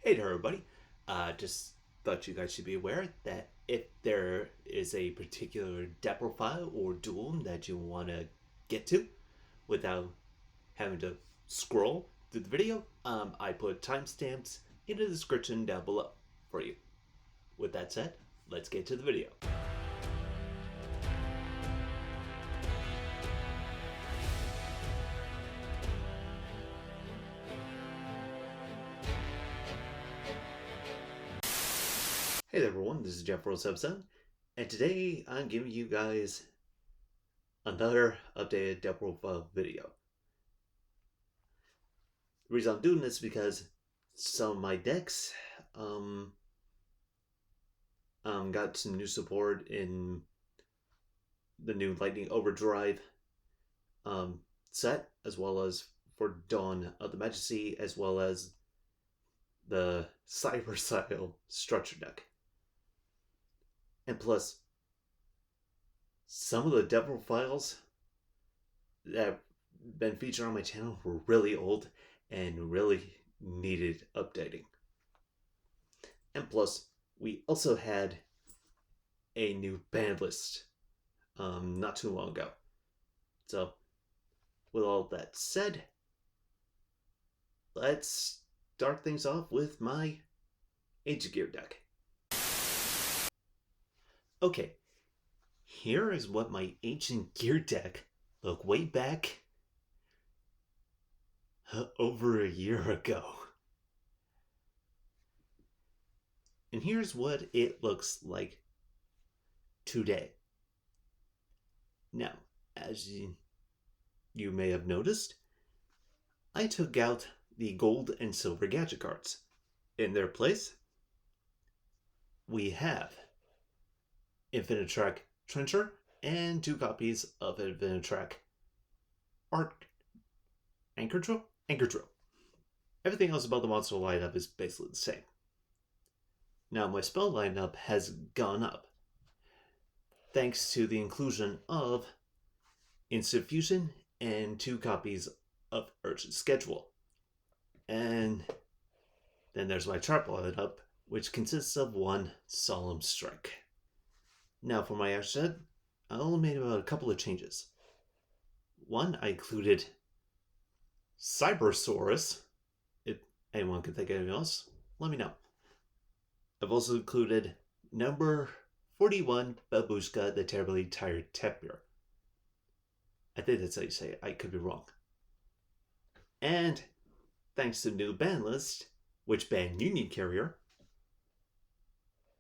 Hey there, everybody. Just thought you guys should be aware that if there is a particular deck profile or duel that you want to get to without having to scroll through the video, I put timestamps in the description down below for you. With that said, let's get to the video. Hey there, everyone. This is Jeff Rose Subson, and today I'm giving you guys another updated deck profile video. The reason I'm doing this is because some of my decks got some new support in the new Lightning Overdrive set, as well as for Dawn of the Majesty, as well as the Cyber structure deck. And plus, some of the deck profiles that have been featured on my channel were really old and really needed updating. And plus, we also had a new band list not too long ago. So, with all that said, let's start things off with my Age of Gear deck. Okay, here is what my Ancient Gear deck looked way back over a year ago. And here's what it looks like today. Now, as you may have noticed, I took out the gold and silver gadget cards. In their place, we have Infinitrack Trencher and 2 copies of Infinitrack Anchor Drill. Everything else about the monster lineup is basically the same. Now my spell lineup has gone up thanks to the inclusion of Instant Fusion and 2 copies of Urgent Schedule. And then there's my trap lineup, which consists of 1 Solemn Strike. Now for my ash set, I only made about a couple of changes. One, I included Cybersaurus. If anyone can think of anything else, let me know. I've also included number 41, Babushka, the Terribly Tired Tapir. I think that's how you say it. I could be wrong. And thanks to the new ban list, which banned Union Carrier,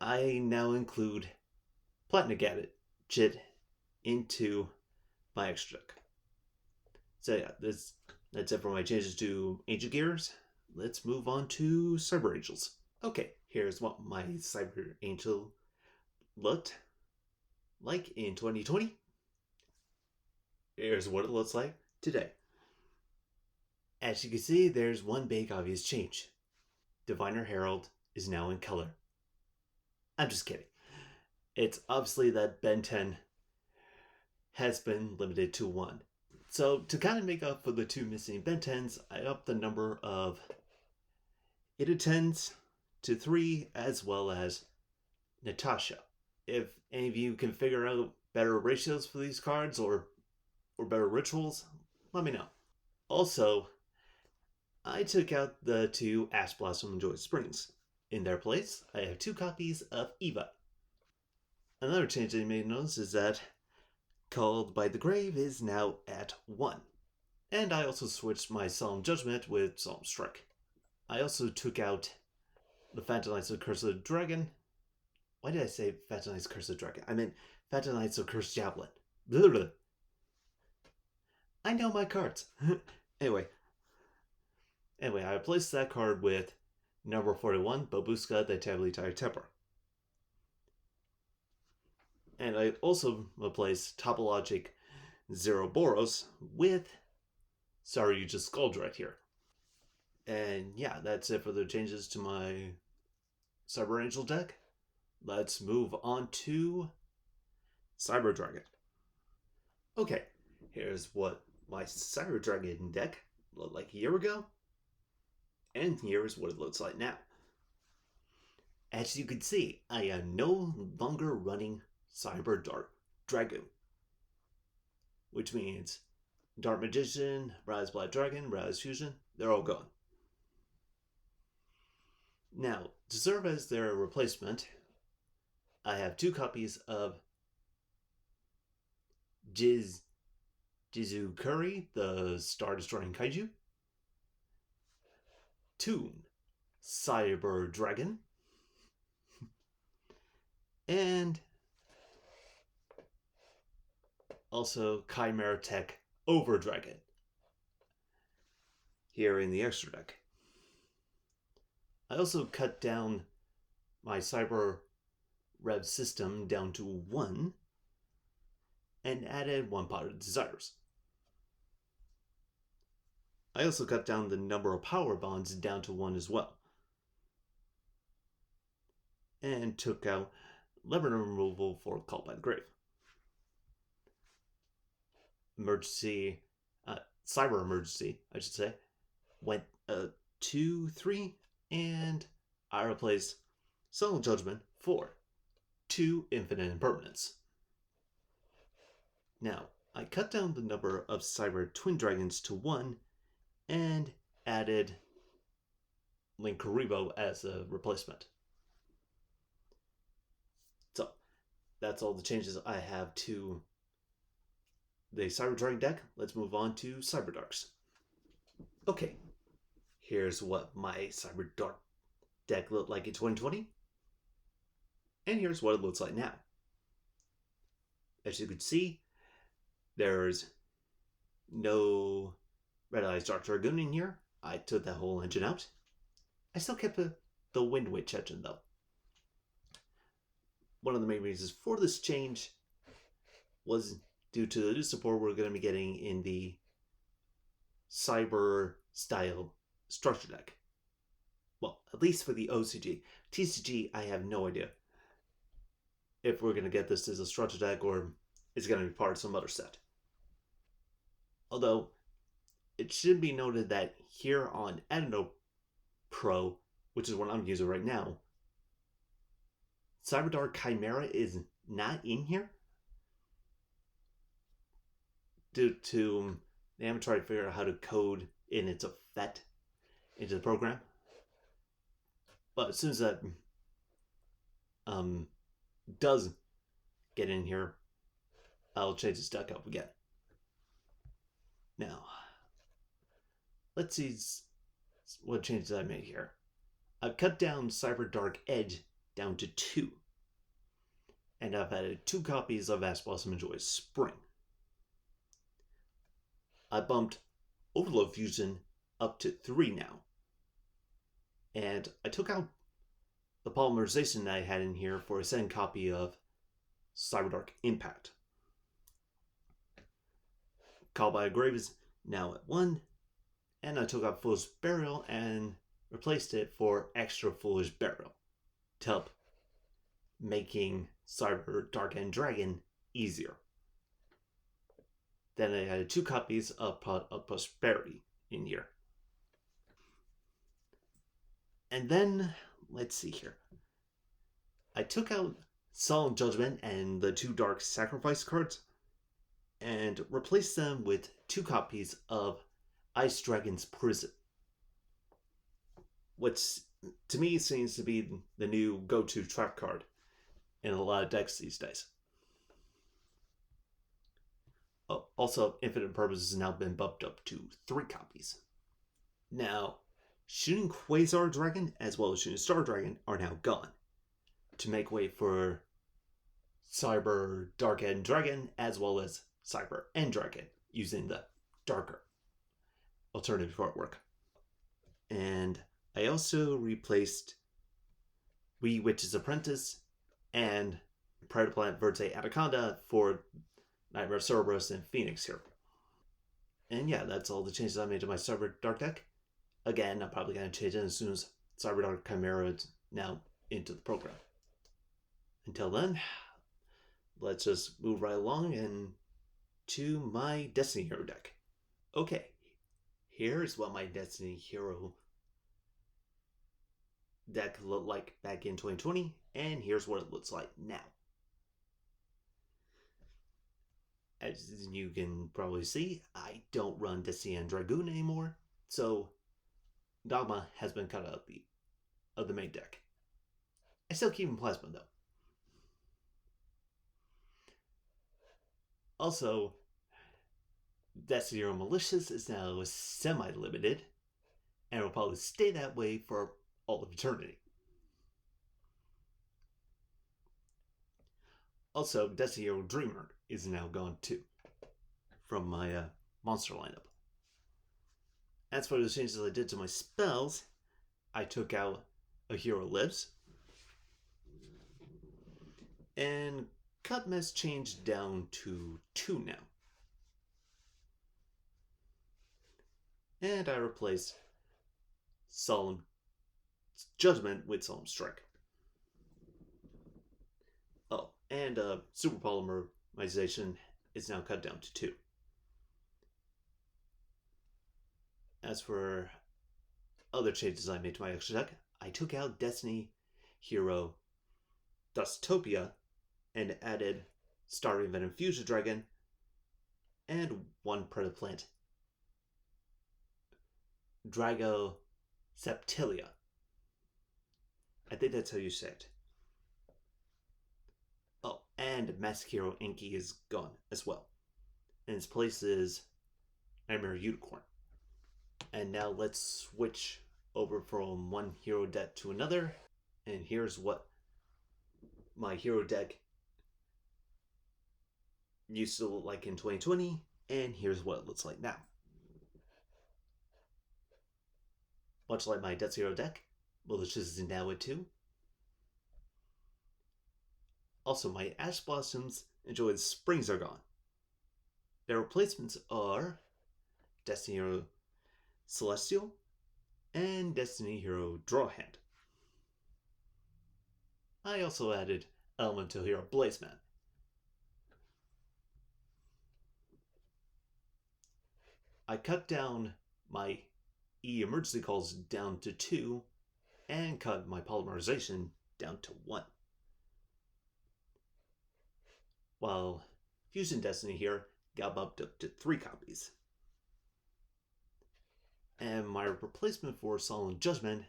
I now include Platinum Gadget into my extra deck. So yeah, that's it for my changes to Angel Gears. Let's move on to Cyber Angels. Okay, here's what my Cyber Angel looked like in 2020. Here's what it looks like today. As you can see, there's one big obvious change. Diviner Herald is now in color. I'm just kidding. It's obviously that Ben 10 has been limited to 1. So to kind of make up for the 2 missing Ben 10s, I upped the number of Ida 10s to 3, as well as Natasha. If any of you can figure out better ratios for these cards or better rituals, let me know. Also, I took out the 2 Ash Blossom and Joy Springs. In their place, I have 2 copies of Eva. Another change that you may notice is that Called by the Grave is now at 1. And I also switched my Solemn Judgment with Solemn Strike. I also took out the Phantom Knights of Curse of the Dragon. Why did I say Phantom Knights of Curse of the Dragon? I meant Phantom Knights of Cursed Javelin. Blah, blah. I know my cards. Anyway, I replaced that card with number 41, Babushka, the Terribly Tired Tapir. And I also replaced Topologic Zeroboros with Sorry You Just Scold right here. And yeah, that's it for the changes to my Cyber Angel deck. Let's move on to Cyber Dragon. Okay, here's what my Cyber Dragon deck looked like a year ago. And here's what it looks like now. As you can see, I am no longer running Cyberdark Dragoon, which means Dark Magician, Rise Black Dragon, Rise Fusion, they're all gone. Now, to serve as their replacement, I have 2 copies of Jizukuri, the Star Destroying Kaiju, Toon, Cyber Dragon, and also Chimera Tech Over Dragon here in the extra deck. I also cut down my Cyber Rev system down to 1 and added 1 pot of desires. I also cut down the number of power bonds down to 1 as well. And took out lever removal for Call by the Grave. Emergency, Cyber Emergency, I should say, went 2, 3, and I replaced Subtle Judgment for 2 Infinite Impermanence. Now, I cut down the number of Cyber Twin Dragons to 1 and added Linkuribo as a replacement. So, that's all the changes I have to the Cyber Dragon deck. Let's move on to Cyberdarks. Okay, here's what my Cyberdark deck looked like in 2020. And here's what it looks like now. As you can see, there's no Red Eyes Dark Dragoon in here. I took that whole engine out. I still kept the Wind Witch engine though. One of the main reasons for this change was due to the new support we're going to be getting in the Cyber style structure deck. Well, at least for the OCG. TCG, I have no idea if we're going to get this as a structure deck or it's going to be part of some other set. Although, it should be noted that here on Adeno Pro, which is what I'm using right now, Cyberdark Chimera is not in here due to they haven't tried to figure out how to code in its effect into the program. But as soon as that does get in here, I'll change this deck up again. Now, let's see what changes I made here. I've cut down Cyberdark Edge down to 2. And I've added 2 copies of Ash Blossom and Joy's Spring. I bumped Overload Fusion up to 3 now. And I took out the polymerization I had in here for a second copy of Cyberdark Impact. Call by a Grave is now at 1. And I took out Foolish Burial and replaced it for extra Foolish Burial to help making Cyberdark and Dragon easier. Then I added 2 copies of Prosperity in here. And then, let's see here. I took out Solemn Judgment and the 2 Dark Sacrifice cards and replaced them with 2 copies of Ice Dragon's Prison, which to me seems to be the new go-to trap card in a lot of decks these days. Also, Infinite Purpose has now been bumped up to 3 copies. Now, Shooting Quasar Dragon as well as Shooting Star Dragon are now gone to make way for Cyber Dark End Dragon as well as Cyber End Dragon using the darker alternative artwork. And I also replaced Wee Witch's Apprentice and Predator Planet Verte Anaconda for Nightmare Cerberus and Phoenix here. And yeah, that's all the changes I made to my Cyberdark deck. Again, I'm probably going to change it as soon as Cyberdark Chimera is now into the program. Until then, let's just move right along and to my Destiny Hero deck. Okay, here's what my Destiny Hero deck looked like back in 2020, and here's what it looks like now. As you can probably see, I don't run Destiny and Dragoon anymore, so Dogma has been cut out of the main deck. I still keep in Plasma though. Also, Destiny Hero Malicious is now semi-limited, and will probably stay that way for all of eternity. Also, Destiny Hero Dreamer is now gone too from my monster lineup. As for the changes I did to my spells, I took out A Hero Lives, and Cut Mess changed down to 2 now. And I replaced Solemn Judgment with Solemn Strike. Oh, and Super Polymerization is now cut down to 2. As for other changes I made to my extra deck, I took out Destiny Hero Dustopia and added Starry Venom Fusion Dragon and 1 Predaplant Drago Septilia. I think that's how you say it. Oh, and Mask Hero Inky is gone as well. In its place is Nightmare Unicorn. And now let's switch over from one hero deck to another. And here's what my hero deck used to look like in 2020. And here's what it looks like now. Much like my Death Hero deck, Malicious is now at 2. Also, my Ash Blossoms Enjoyed Springs are gone. Their replacements are Destiny Hero Celestial and Destiny Hero Drawhand. I also added Elemental Hero Blazeman. I cut down my emergency calls down to 2 and cut my polymerization down to 1. While Fusion Destiny here got bumped up to 3 copies. And my replacement for Solemn Judgment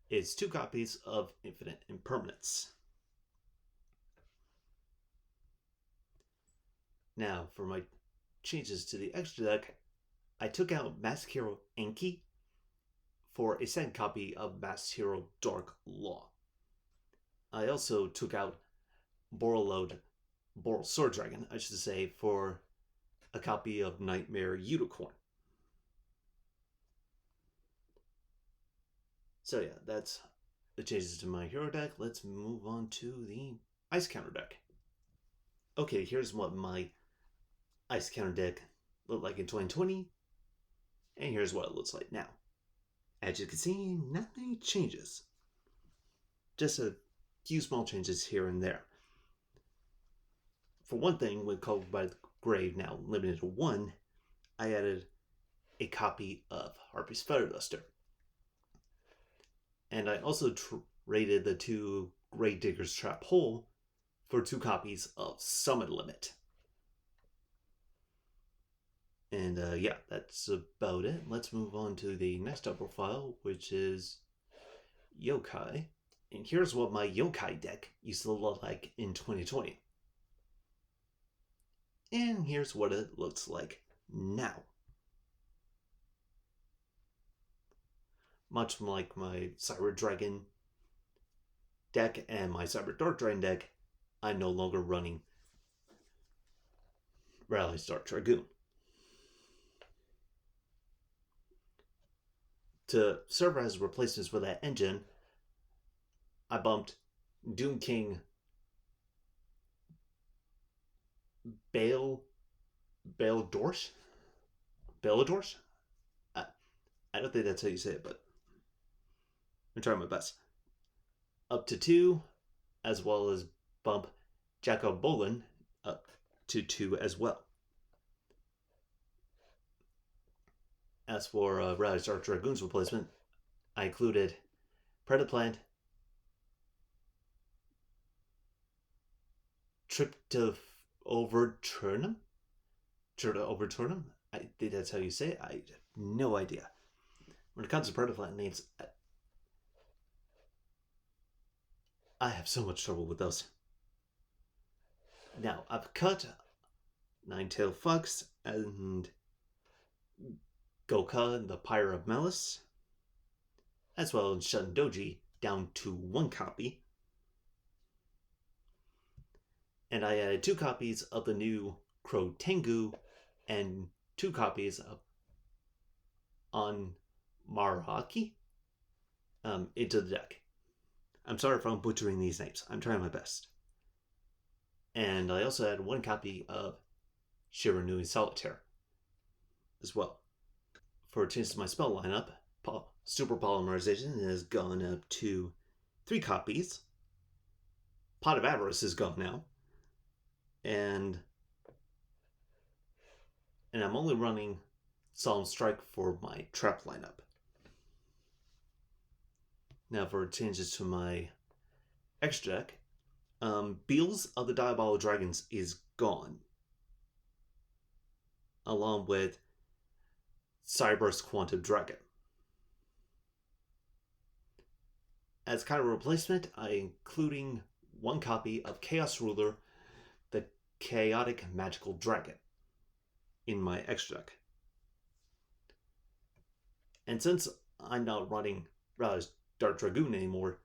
is 2 copies of Infinite Impermanence. Now, for my changes to the extra deck, I took out Mask Hero Enki for a second copy of Mask Hero Dark Law. I also took out Boral Sword Dragon, I should say, for a copy of Nightmare Unicorn. So yeah, that's the changes to my hero deck. Let's move on to the ice counter deck. Okay, here's what my ice counter deck looked like in 2020, and here's what it looks like now. As you can see, not many changes. Just a few small changes here and there. For one thing, with Called by the Grave now limited to 1, I added a copy of Harpy's Feather Duster. And I also traded the 2 Grave Digger's Trap Hole for 2 copies of Summon Limit. And yeah, that's about it. Let's move on to the next up profile, which is Yokai. And here's what my Yokai deck used to look like in 2020. And here's what it looks like now. Much like my Cyber Dragon deck and my Cyberdark Dragon deck, I'm no longer running Rally's Dark Dragoon. To serve as replacements for that engine, I bumped Doom King Baeladorsh? I don't think that's how you say it, but I'm trying my best. Up to 2, as well as bump Jacob Bolin up to 2 as well. As for Rally's Dark Dragoon's replacement, I included Predaplant, Tryptophoverturnum? Tryptophoverturnum? I think that's how you say it. I have no idea. When it comes to predaplant names, I have so much trouble with those. Now, I've cut Nine-Tailed Fox and Goka, the Pyre of Malice, as well as Shundoji, down to 1 copy. And I added 2 copies of the new Crow Tengu and 2 copies of On Maraki into the deck. I'm sorry if I'm butchering these names. I'm trying my best. And I also had 1 copy of Shiranui Solitaire as well. For changes to my spell lineup, Super Polymerization has gone up to 3 copies. Pot of Avarice is gone now. And I'm only running Solemn Strike for my trap lineup. Now for changes to my extra deck, Beals of the Diabolical Dragons is gone, along with Cyberdark Quantum Dragon. As kind of replacement, I'm including 1 copy of Chaos Ruler, the Chaotic Magical Dragon, in my extra deck. And since I'm not running Dark Dragoon anymore,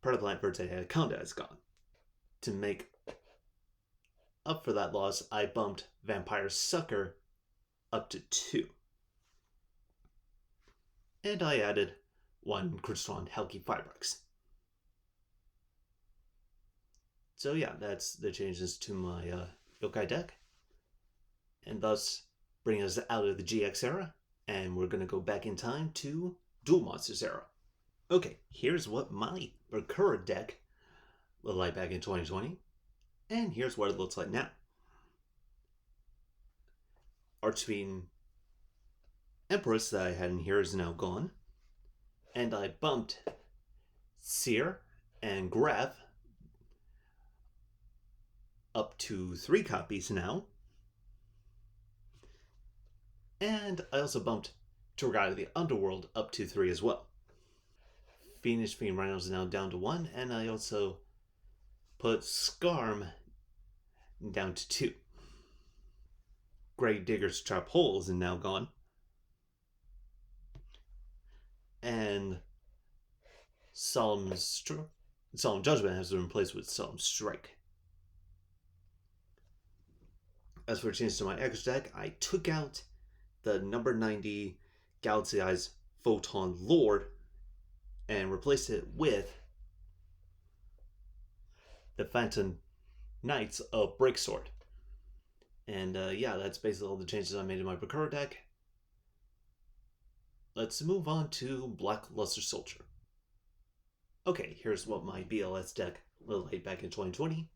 Predaplant Verte Anaconda is gone. To make up for that loss, I bumped Vampire Sucker up to 2. And I added 1 Crystron Helki Fibrex. So yeah, that's the changes to my Yokai deck. And thus bring us out of the GX era, and we're going to go back in time to Duel Monsters era. Okay, here's what my Bakura deck looked like back in 2020, and here's what it looks like now. Archfiend Empress that I had in here is now gone, and I bumped Seer and Graf up to 3 copies now. And I also bumped Turgai of the Underworld up to 3 as well. Fiendish Fiend Rhino is now down to 1, and I also put Skarm down to 2. Grey Digger's Trap Hole is now gone. And Solemn Judgment has been replaced with Solemn Strike. As for changes to my extra deck, I took out the number 90 Galaxy Eyes Photon Lord and replaced it with the Phantom Knights of Breaksword. And yeah, that's basically all the changes I made in my Bakura deck. Let's move on to Black Luster Soldier. Okay, here's what my BLS deck looked like back in 2020.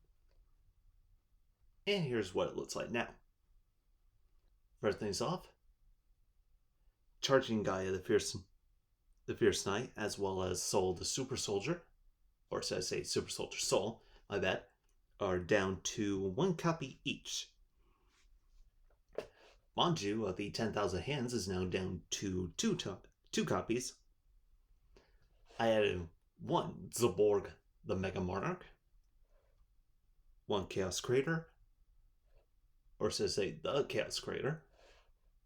And here's what it looks like now. First things off, Charging Gaia the Fierce Knight, as well as Soul the Super Soldier, or should I say Super Soldier Soul, my bad, are down to 1 copy each. Manju of the 10,000 Hands is now down to 2 copies. I added 1 Zaborg the Mega Monarch, 1 Chaos Crater, or should I say the Chaos Crater,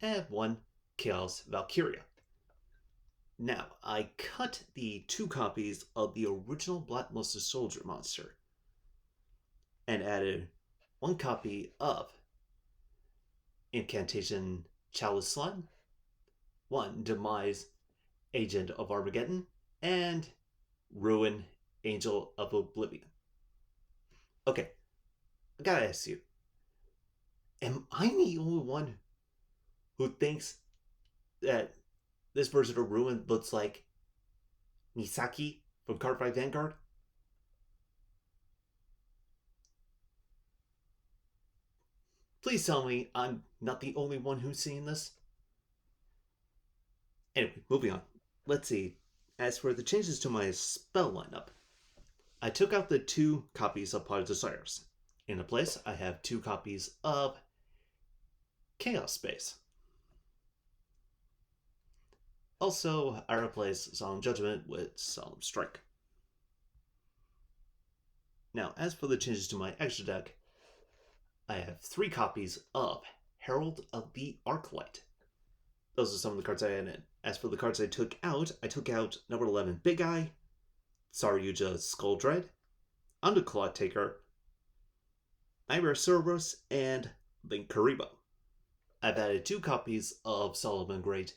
and 1 Chaos Valkyria. Now, I cut the 2 copies of the original Black Luster Soldier monster and added 1 copy of Incantation Chalice Slime, 1 Demise Agent of Armageddon, and Ruin Angel of Oblivion. Okay, I gotta ask you, am I the only one who thinks that this version of Ruin looks like Misaki from Cardfight Vanguard? Please tell me I'm not the only one who's seeing this. Anyway, moving on. Let's see. As for the changes to my spell lineup, I took out the 2 copies of Pot of Desires. In a place, I have 2 copies of Chaos Space. Also, I replaced Solemn Judgment with Solemn Strike. Now, as for the changes to my extra deck, I have 3 copies of Herald of the Arclight. Those are some of the cards I added. As for the cards I took out number 11 Big Eye, Saryuja Skull Dread, Underclaw Taker, Nightmare Cerberus, and Link Karibo. I've added 2 copies of Solomon Great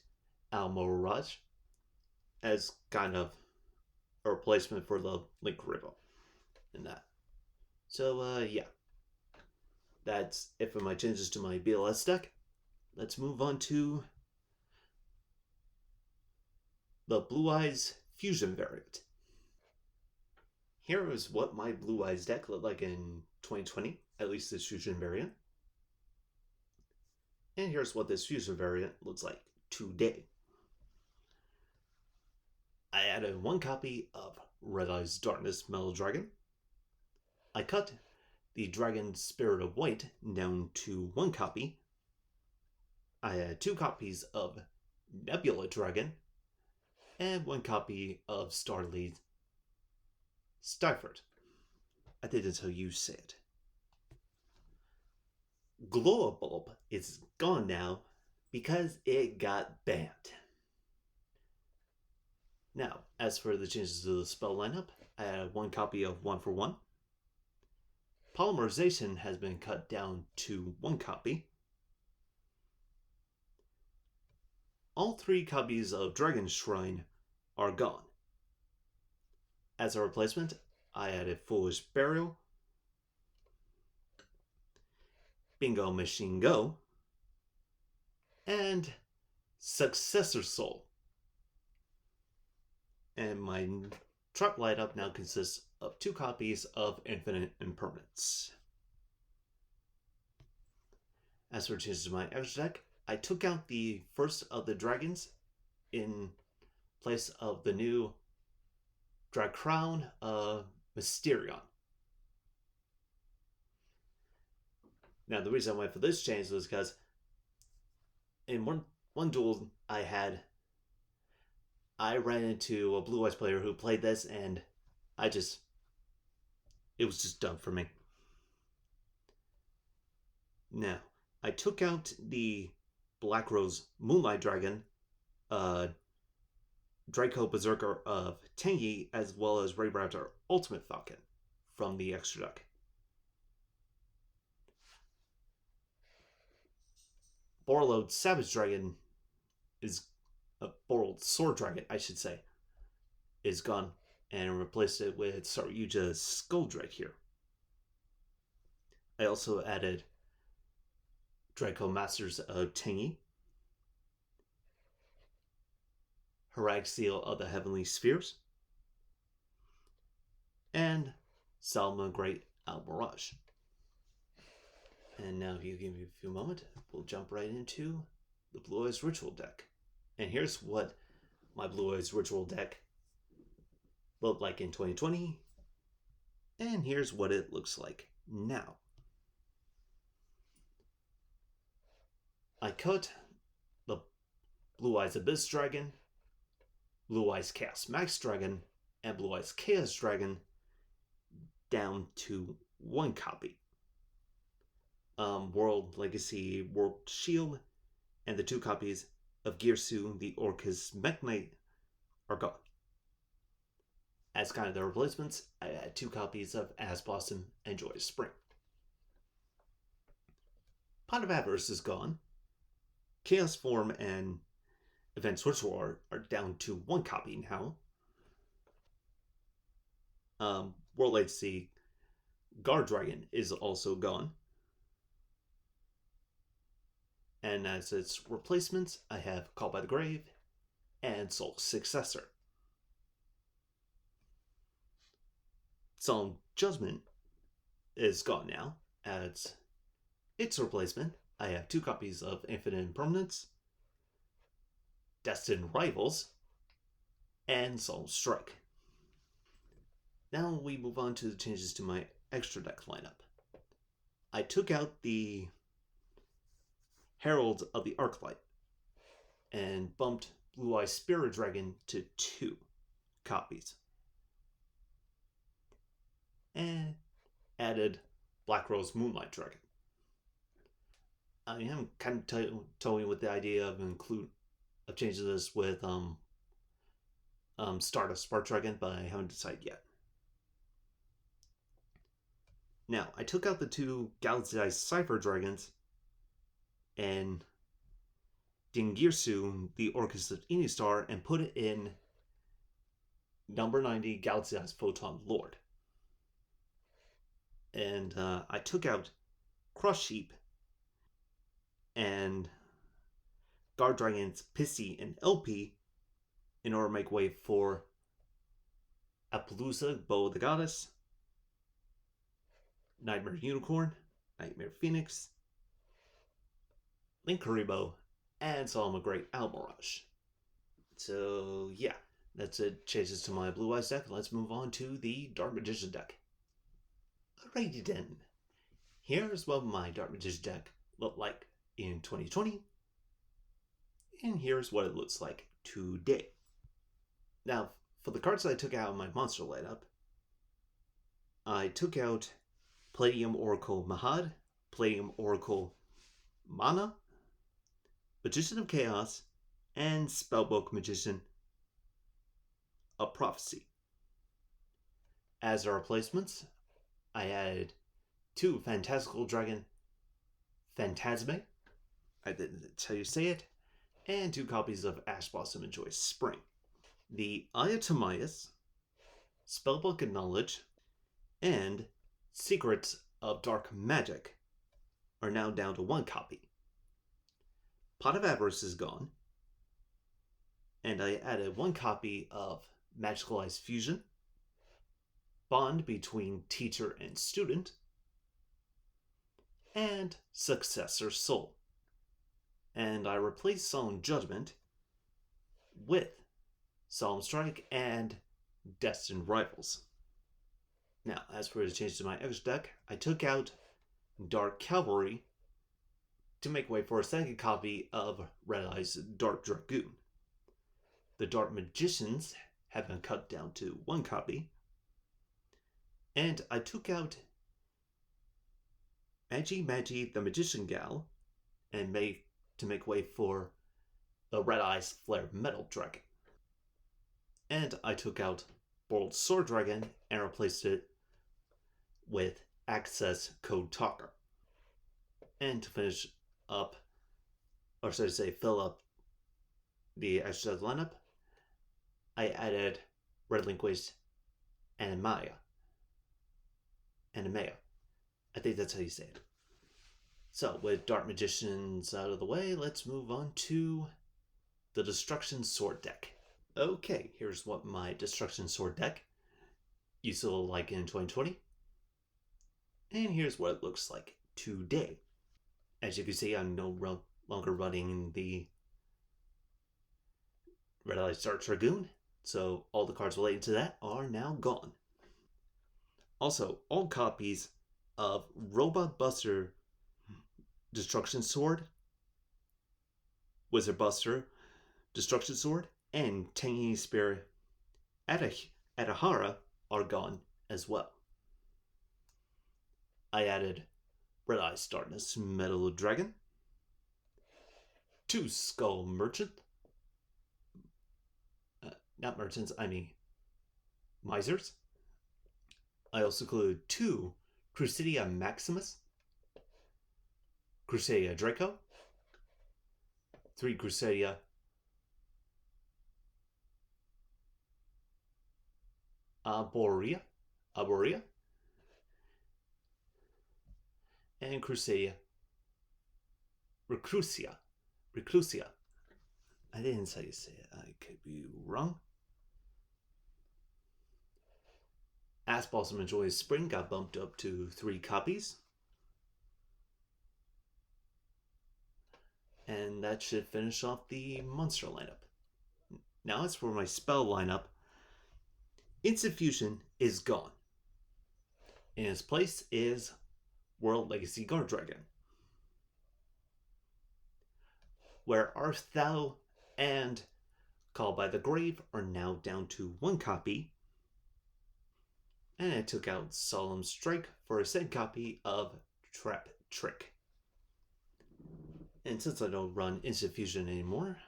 Almoraj as kind of a replacement for the Link Karibo in that. So, yeah. That's it for my changes to my BLS deck. Let's move on to the Blue Eyes Fusion variant. Here is what my Blue Eyes deck looked like in 2020, at least this Fusion variant. And here's what this Fusion variant looks like today. I added 1 copy of Red Eyes Darkness Metal Dragon. I cut the Dragon Spirit of White down to 1 copy. I had 2 copies of Nebula Dragon and 1 copy of Starlead Stiford. I didn't tell you say it. Glowbulb is gone now because it got banned. Now, as for the changes to the spell lineup, I had 1 copy of 1 for 1. Polymerization has been cut down to 1 copy. All 3 copies of Dragon Shrine are gone. As a replacement, I added Foolish Burial, Bingo Machine Go, and Successor Soul. And my truck lineup now consists of 2 copies of Infinite Impermanence. As for changes to my extra deck, I took out the first of the dragons in place of the new Drag Crown Mysterion. Now, the reason I went for this change was because in one duel I ran into a Blue Eyes player who played this, and it was just done for me. Now, I took out the Black Rose Moonlight Dragon, Draco Berserker of Tengi, as well as Ray Raptor Ultimate Falcon from the extra deck. Borreload Savage Dragon is Borreload Sword Dragon, I should say, is gone, and replaced it with Saryuja's Skull Dread here. I also added Draco Masters of Tengi, Herag Seal of the Heavenly Spheres, and Salma Great Almirage. And now, if you give me a few moments, we'll jump right into the Blue Eyes Ritual deck. And here's what my Blue Eyes Ritual deck looked like in 2020. And here's what it looks like now. I cut the Blue Eyes Abyss Dragon, Blue Eyes Chaos Max Dragon, and Blue Eyes Chaos Dragon down to 1 copy. World Legacy World Shield and the 2 copies of Girsu the Orcus Mech Knight are gone. As kind of the replacements, I had 2 copies of As Blossom and Joyous Spring. Pot of Avarice is gone. Chaos Form and Event Ritual are down to 1 copy now. World Legacy Guard Dragon is also gone. And as its replacements, I have Call by the Grave and Soul's Successor. Solemn Judgment is gone now. As its replacement, I have 2 copies of Infinite Impermanence, Destined Rivals, and Solemn Strike. Now we move on to the changes to my extra deck lineup. I took out the Herald of the Arclight and bumped Blue Eye Spirit Dragon to 2 copies. And added Black Rose Moonlight Dragon. I am kind of toying with the idea of changing this with Stardust Spark Dragon, but I haven't decided yet. Now, I took out the 2 Galaxy Eyes Cypher Dragons and Dingirsu, the Orcus of Enistar, and put it in number 90 Galaxy Eyes Photon Lord. And I took out Crush Sheep and Guard Dragons Pissy and LP in order to make way for Appaloosa, Bow of the Goddess, Nightmare Unicorn, Nightmare Phoenix, Linkuriboh, and Solomon Great Almirage. So yeah, that's it. Changes to my Blue Eyes deck. Let's move on to the Dark Magician deck. Alrighty then. Here's what my Dark Magician deck looked like in 2020. And here's what it looks like today. Now, for the cards that I took out of my monster lineup, I took out Palladium Oracle Mahad, Palladium Oracle Mana, Magician of Chaos, and Spellbook Magician of Prophecy. As our replacements, I added 2 Fantastical Dragon Phantasme, I didn't tell you to say it, and 2 copies of Ash Blossom and Joyous Spring. The Eye of Timaeus, Spellbook of Knowledge, and Secrets of Dark Magic are now down to 1 copy. Pot of Avarice is gone, and I added 1 copy of Magical Eyes Fusion, Bond between Teacher and Student, and Successor Soul. And I replaced Solemn Judgment with Solemn Strike and Destined Rivals. Now, as for the change to my extra deck, I took out Dark Cavalry to make way for a second copy of Red Eye's Dark Dragoon. The Dark Magicians have been cut down to 1 copy. And I took out Magi the Magician Gal and to make way for the Red Eyes Flare Metal Dragon. And I took out Bold Sword Dragon and replaced it with Access Code Talker. And to finish up, or should I say fill up the extra lineup, I added Red Linguist Animea. I think that's how you say it. So, with Dark Magicians out of the way, let's move on to the Destruction Sword deck. Okay, here's what my Destruction Sword deck used to look like in 2020. And here's what it looks like today. As you can see, I'm no longer running the Red Eyes Dark Dragoon, so all the cards related to that are now gone. Also, all copies of Robot Buster Destruction Sword, Wizard Buster Destruction Sword, and Tangy Spirit Adahara are gone as well. I added Red Eyes Darkness Metal Dragon, 2 Skull Merchant, not merchants, I mean misers. I also included 2 Crusadia Maximus, Crusadia Draco, 3 Crusadia Arborea, and Crusadia Reclusia. I didn't say you say it. I could be wrong. Ash Blossom and Joyous Spring got bumped up to 3 copies. And that should finish off the monster lineup. Now, as for my spell lineup, Instant Fusion is gone. In its place is World Legacy Guard Dragon. Where Art Thou and Call by the Grave are now down to one copy. And I took out Solemn Strike for a said copy of Trap Trick. And since I don't run Instant Fusion anymore,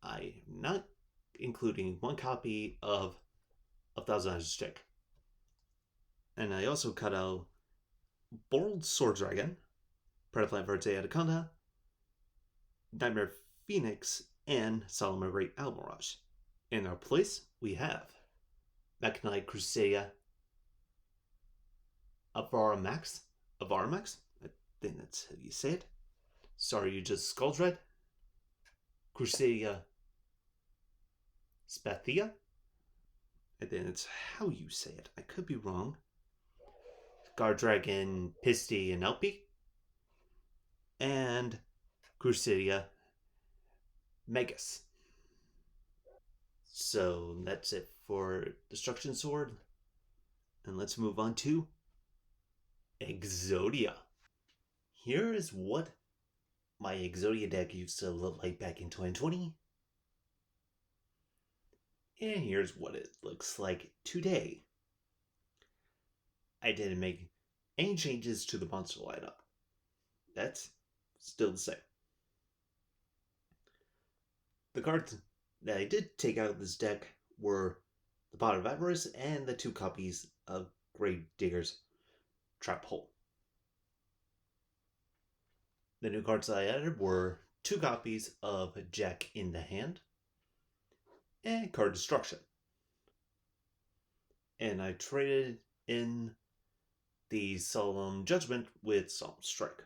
I'm not including one copy of A Thousand Eyes Stick. And I also cut out Bold Sword Dragon, Predaplant Verde Anaconda, Nightmare Phoenix, and Solomon Ray Almirage. In our place, we have Mechanite Crusadia, Avaramax, I think that's how you say it. Sorry, you just Skuldred. Crusadia Spathia, I think that's how you say it. I could be wrong. Guard Dragon Pisty and Elpie, and Crusadia Megas. So that's it for Destruction Sword. And let's move on to Exodia. Here is what my Exodia deck used to look like back in 2020. And here's what it looks like today. I didn't make any changes to the monster lineup. That's still the same. The cards that I did take out of this deck were the Pot of Avarice and the 2 copies of Grave Digger's Trap Hole. The new cards I added were 2 copies of Jack in the Hand and Card Destruction. And I traded in the Solemn Judgment with Solemn Strike.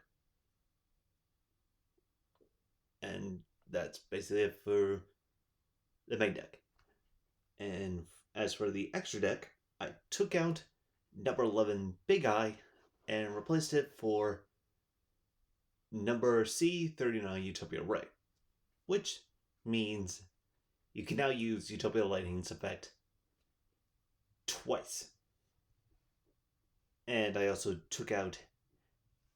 And that's basically it for the main deck. And as for the extra deck, I took out number 11 Big Eye and replaced it for number C39 Utopia Ray, which means you can now use Utopia Lightning's effect twice. And I also took out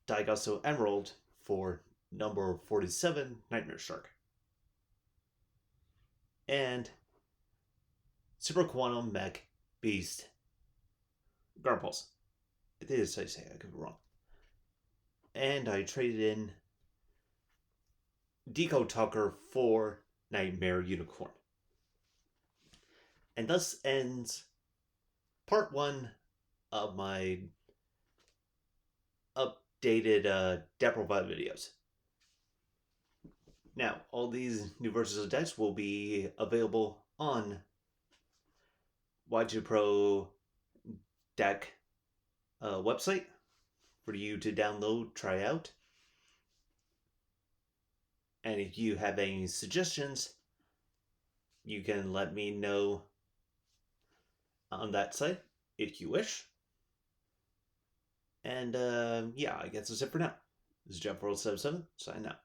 Daigasso Emerald for number 47 Nightmare Shark. And Super Quantum Mech Beast Garpulse. I think that's how you say it, I could be wrong. And I traded in Deco Tucker for Nightmare Unicorn. And thus ends part 1 of my updated deck profile videos. Now, all these new versions of decks will be available on Y2 Pro deck website for you to download, try out. And if you have any suggestions, you can let me know on that site if you wish. And yeah, I guess that's it for now. This is Jeff World 77, signing out.